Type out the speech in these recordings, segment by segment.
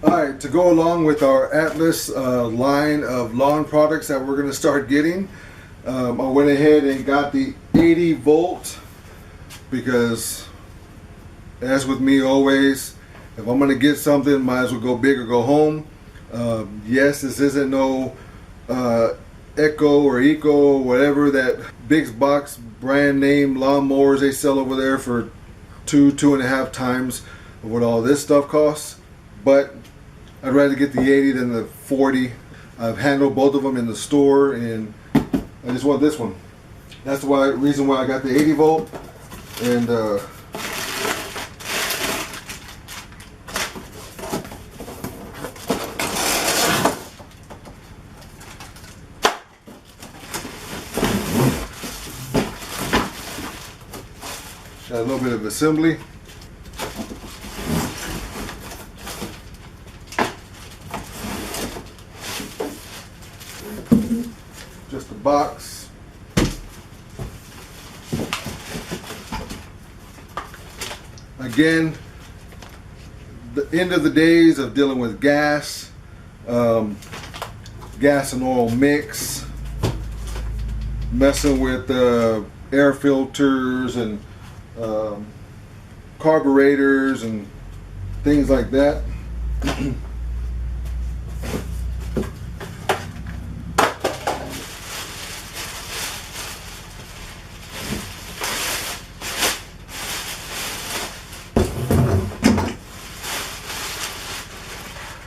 Alright, to go along with our Atlas line of lawn products that we're going to start getting, I went ahead and got the 80 volt because, as with me always, if I'm going to get something, might as well go big or go home. Yes, this isn't no Echo or Eco, whatever that big box brand name lawnmowers they sell over there for two and a half times of what all this stuff costs. But I'd rather get the 80 than the 40. I've handled both of them in the store, and I just want this one. That's the reason why I got the 80 volt. And got a little bit of assembly. Just a box. Again, the end of the days of dealing with gas and oil mix, messing with air filters and carburetors and things like that.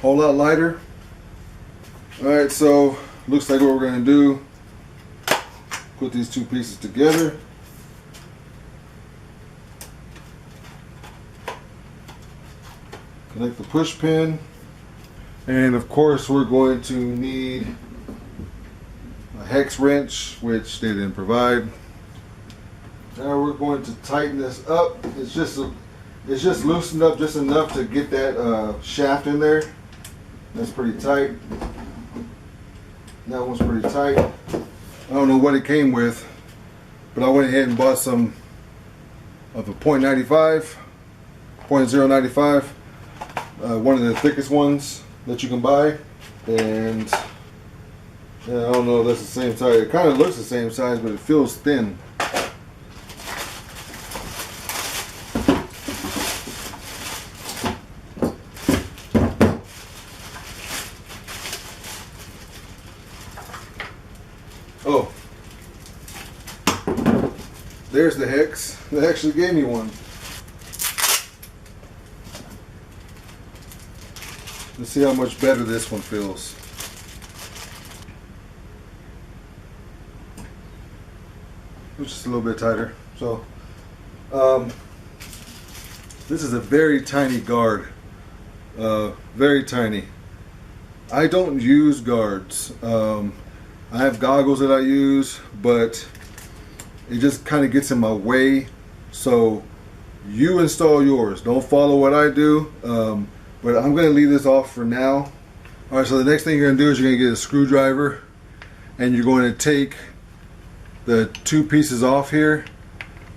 Whole lot lighter. Alright, so looks like what we're going to do, put these two pieces together. Connect the push pin, and of course we're going to need a hex wrench, which they didn't provide. Now we're going to tighten this up. It's just loosened up just enough to get that shaft in there. That's pretty tight. That one's pretty tight. I don't know what it came with, but I went ahead and bought some of a .95, .095. One of the thickest ones that you can buy, and yeah, I don't know if that's the same size. It kind of looks the same size, but it feels thin. Oh, there's the hex. They actually gave me one. Let's see how much better this one feels. It's just a little bit tighter. So, this is a very tiny guard. Very tiny. I don't use guards. I have goggles that I use, but it just kind of gets in my way. So, you install yours. Don't follow what I do. But I'm going to leave this off for now. Alright, so the next thing you're going to do is you're going to get a screwdriver, and you're going to take the two pieces off here.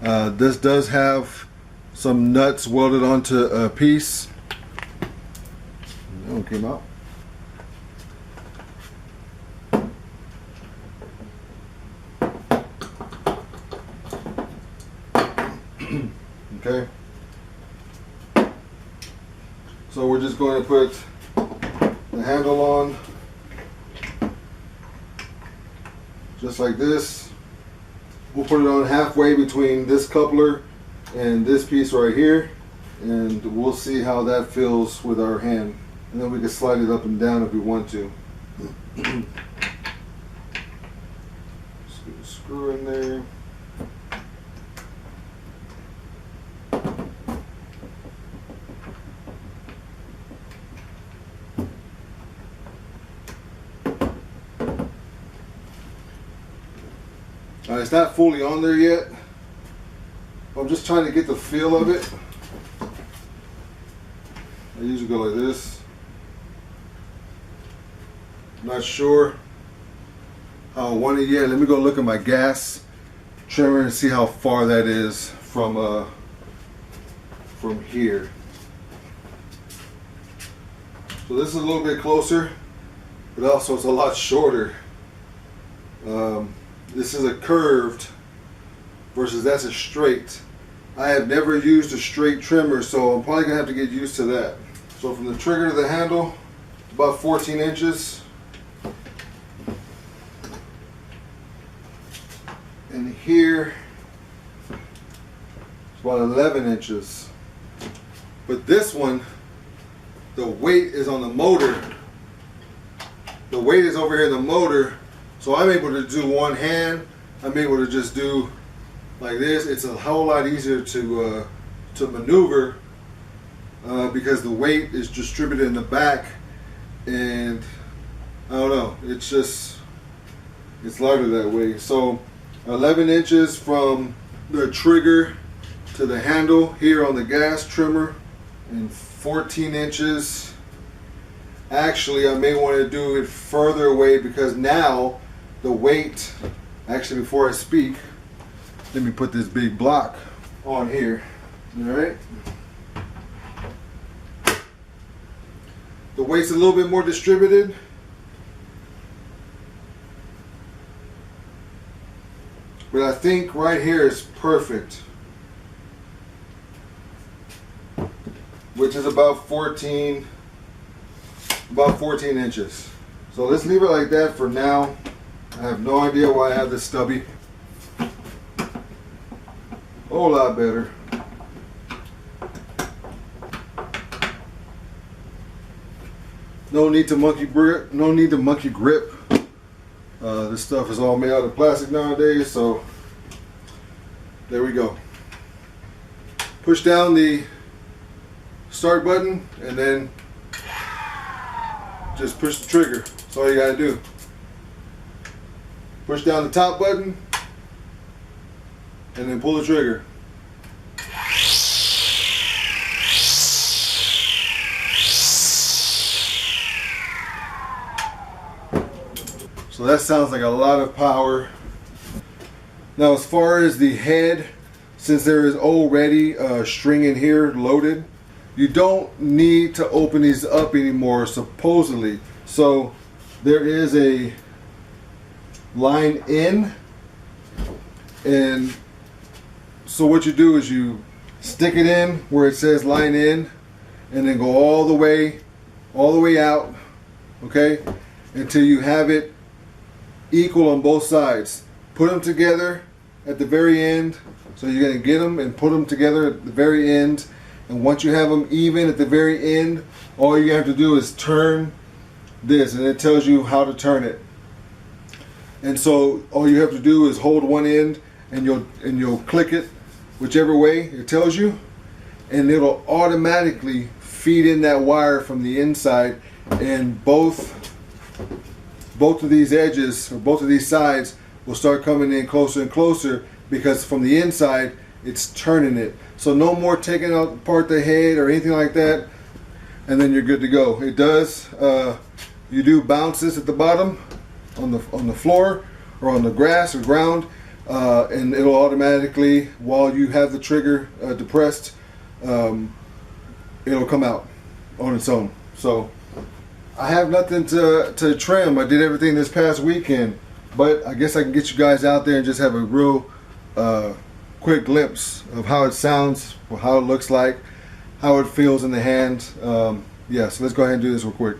This does have some nuts welded onto a piece. That one came out. Okay. So we're just going to put the handle on, just like this. We'll put it on halfway between this coupler and this piece right here, and we'll see how that feels with our hand. And then we can slide it up and down if we want to. Just get a screw in there. It's not fully on there yet. I'm just trying to get the feel of it. I usually go like this. Not sure how I want it yet. Let me go look at my gas trimmer and see how far that is from here. So this is a little bit closer, but also it's a lot shorter. This is a curved versus that's a straight. I have never used a straight trimmer, so I'm probably gonna have to get used to that. So from the trigger to the handle, about 14 inches. And here, it's about 11 inches. But this one, the weight is on the motor. The weight is over here in the motor, so I'm able to do one hand. I'm able to just do like this. It's a whole lot easier to maneuver because the weight is distributed in the back, and I don't know, it's lighter that way. So 11 inches from the trigger to the handle here on the gas trimmer, and 14 inches. Actually, I may want to do it further away because now the weight, actually before I speak, let me put this big block on here. All right. The weight's a little bit more distributed. But I think right here is perfect, which is about 14 inches. So let's leave it like that for now. I have no idea why I have this stubby. Whole lot better. No need to monkey grip. No need to monkey grip. This stuff is all made out of plastic nowadays, so there we go. Push down the start button and then just push the trigger. That's all you gotta do. Push down the top button and then pull the trigger. So that sounds like a lot of power. Now as far as the head, since there is already a string in here loaded, you don't need to open these up anymore supposedly. So there is a line in, and so what you do is you stick it in where it says line in and then go all the way out, okay, until you have it equal on both sides. Put them together at the very end. So you're going to get them and put them together at the very end, and once you have them even at the very end, all you have to do is turn this, and it tells you how to turn it. And so all you have to do is hold one end and you'll click it whichever way it tells you, and it'll automatically feed in that wire from the inside, and both of these edges, or both of these sides, will start coming in closer and closer, because from the inside it's turning it. So no more taking apart the head or anything like that, and then you're good to go. It does, you do bounces at the bottom on the floor or on the grass or ground, and it'll automatically, while you have the trigger depressed, it'll come out on its own. So I have nothing to trim. I did everything this past weekend, but I guess I can get you guys out there and just have a real quick glimpse of how it sounds, or how it looks like, how it feels in the hand. Yeah, so let's go ahead and do this real quick.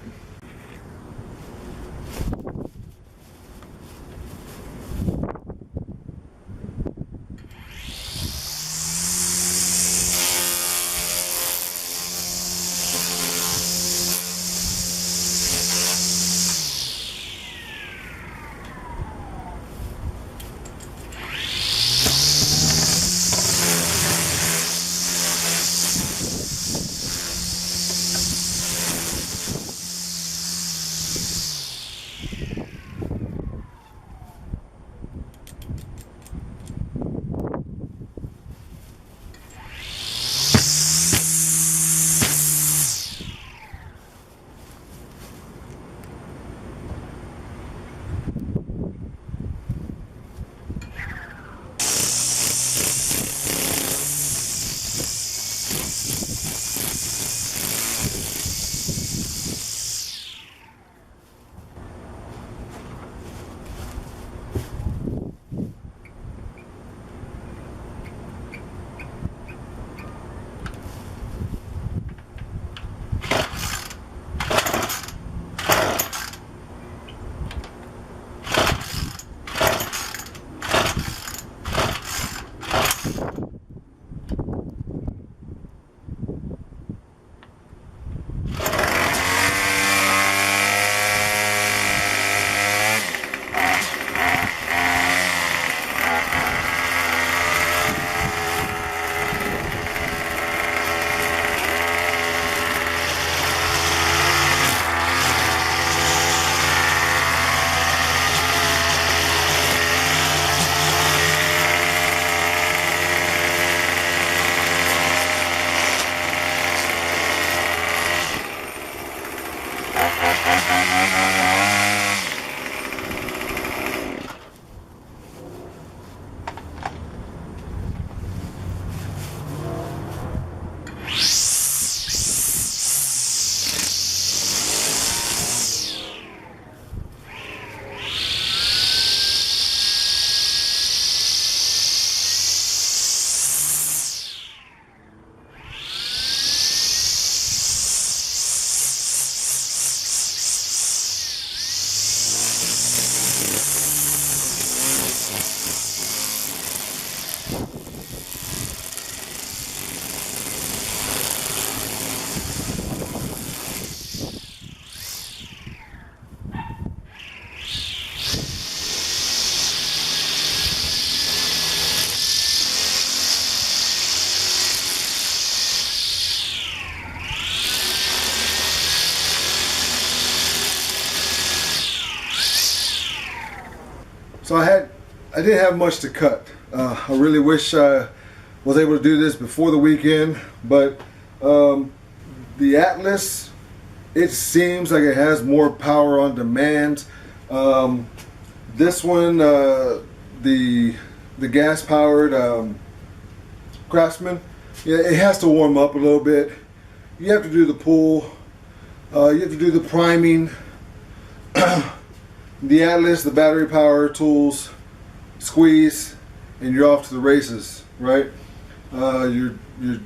So I didn't have much to cut. I really wish I was able to do this before the weekend, but the Atlas, it seems like it has more power on demand. This one, the gas-powered Craftsman, yeah, it has to warm up a little bit. You have to do the pull. You have to do the priming. The Atlas, the battery power tools, squeeze, and you're off to the races, right? You're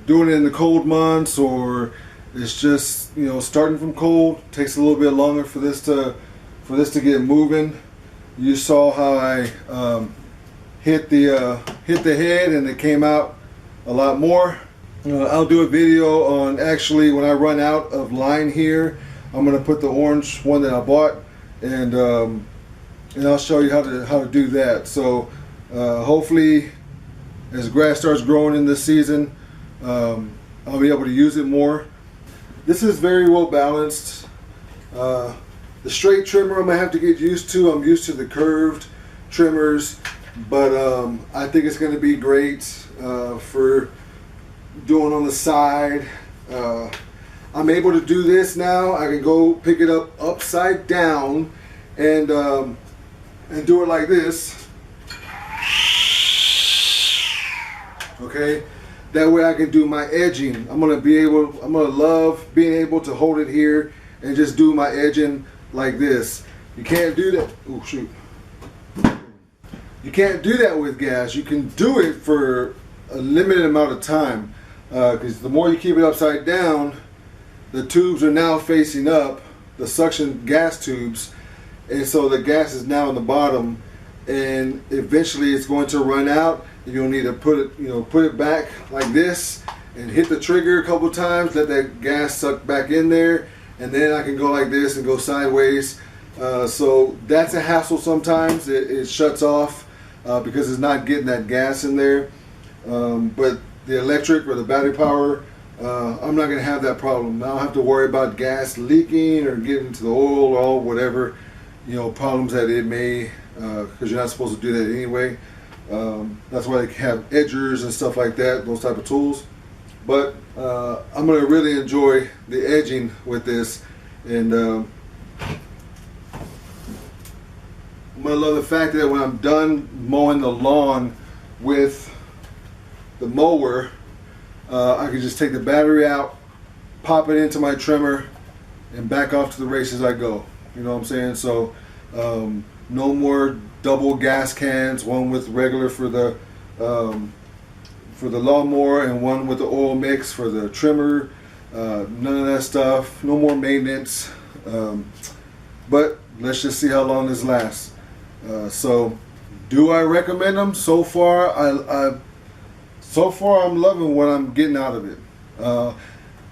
doing it in the cold months, or it's just, you know, starting from cold. Takes a little bit longer for this to get moving. You saw how I hit the head, and it came out a lot more. I'll do a video on actually when I run out of line here. I'm gonna put the orange one that I bought, and I'll show you how to do that. So hopefully, as grass starts growing in this season, I'll be able to use it more. This is very well balanced. The straight trimmer I'm gonna have to get used to. I'm used to the curved trimmers, but I think it's gonna be great for doing on the side. I'm able to do this now. I can go pick it up upside down and do it like this. Okay, that way I can do my edging. I'm gonna love being able to hold it here and just do my edging like this. You can't do that. Oh shoot! You can't do that with gas. You can do it for a limited amount of time, because the more you keep it upside down, the tubes are now facing up, the suction gas tubes, and so the gas is now on the bottom, and eventually it's going to run out. You'll need to put it back like this and hit the trigger a couple times, let that gas suck back in there, and then I can go like this and go sideways. So that's a hassle sometimes. It shuts off because it's not getting that gas in there. But the electric or the battery power, I'm not going to have that problem. I don't have to worry about gas leaking or getting into the oil or whatever, problems that it may, because you're not supposed to do that anyway. That's why they have edgers and stuff like that, those type of tools. But I'm going to really enjoy the edging with this, and I'm going to love the fact that when I'm done mowing the lawn with the mower, I can just take the battery out, pop it into my trimmer, and back off to the races I go. You know what I'm saying? So no more double gas cans, one with regular for the lawnmower and one with the oil mix for the trimmer. None of that stuff. No more maintenance. But let's just see how long this lasts. So, do I recommend them? So far, I'm loving what I'm getting out of it.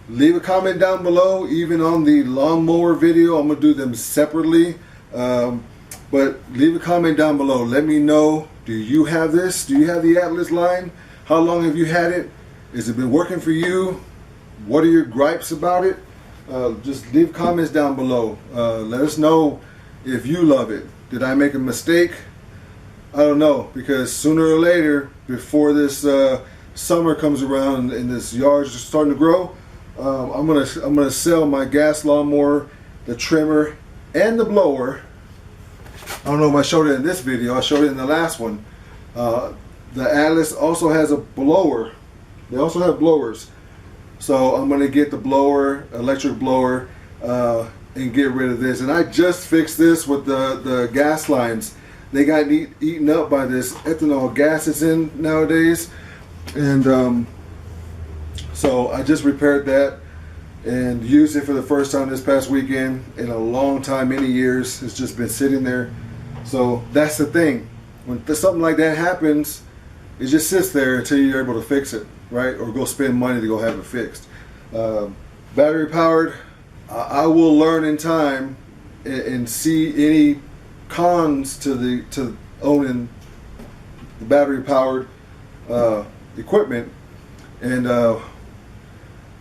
Leave a comment down below. Even on the lawnmower video, I'm gonna do them separately. But leave a comment down below. Let me know. Do you have this? Do you have the Atlas line? How long have you had it? Has it been working for you? What are your gripes about it? Just leave comments down below. Let us know if you love it. Did I make a mistake? I don't know, because sooner or later, before this summer comes around and this yard's just starting to grow, I'm gonna sell my gas lawnmower, the trimmer, and the blower. I don't know if I showed it in this video. I showed it in the last one. The Atlas also has a blower. They also have blowers. So I'm going to get the blower, electric blower, and get rid of this. And I just fixed this with the gas lines. They got eaten up by this ethanol gas that's in nowadays. And so I just repaired that and used it for the first time this past weekend in a long time, many years. It's just been sitting there. So that's the thing. When something like that happens, it just sits there until you're able to fix it, right? Or go spend money to go have it fixed. Battery powered, I will learn in time and see any cons to owning the battery powered equipment, and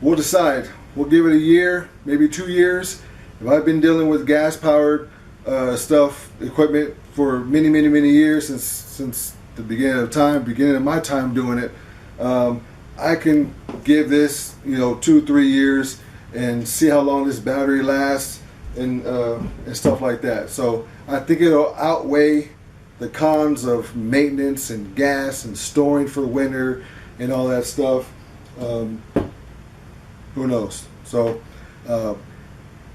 we'll decide. We'll give it a year, maybe 2 years. If I've been dealing with gas powered equipment for many years, since the beginning of my time doing it. I can give this 2-3 years and see how long this battery lasts and stuff like that. So I think it'll outweigh the cons of maintenance and gas and storing for winter and all that stuff. Who knows? So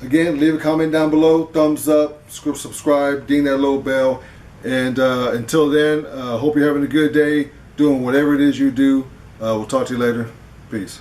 again, leave a comment down below, thumbs up, subscribe, ding that little bell, and until then, hope you're having a good day doing whatever it is you do. We'll talk to you later. Peace.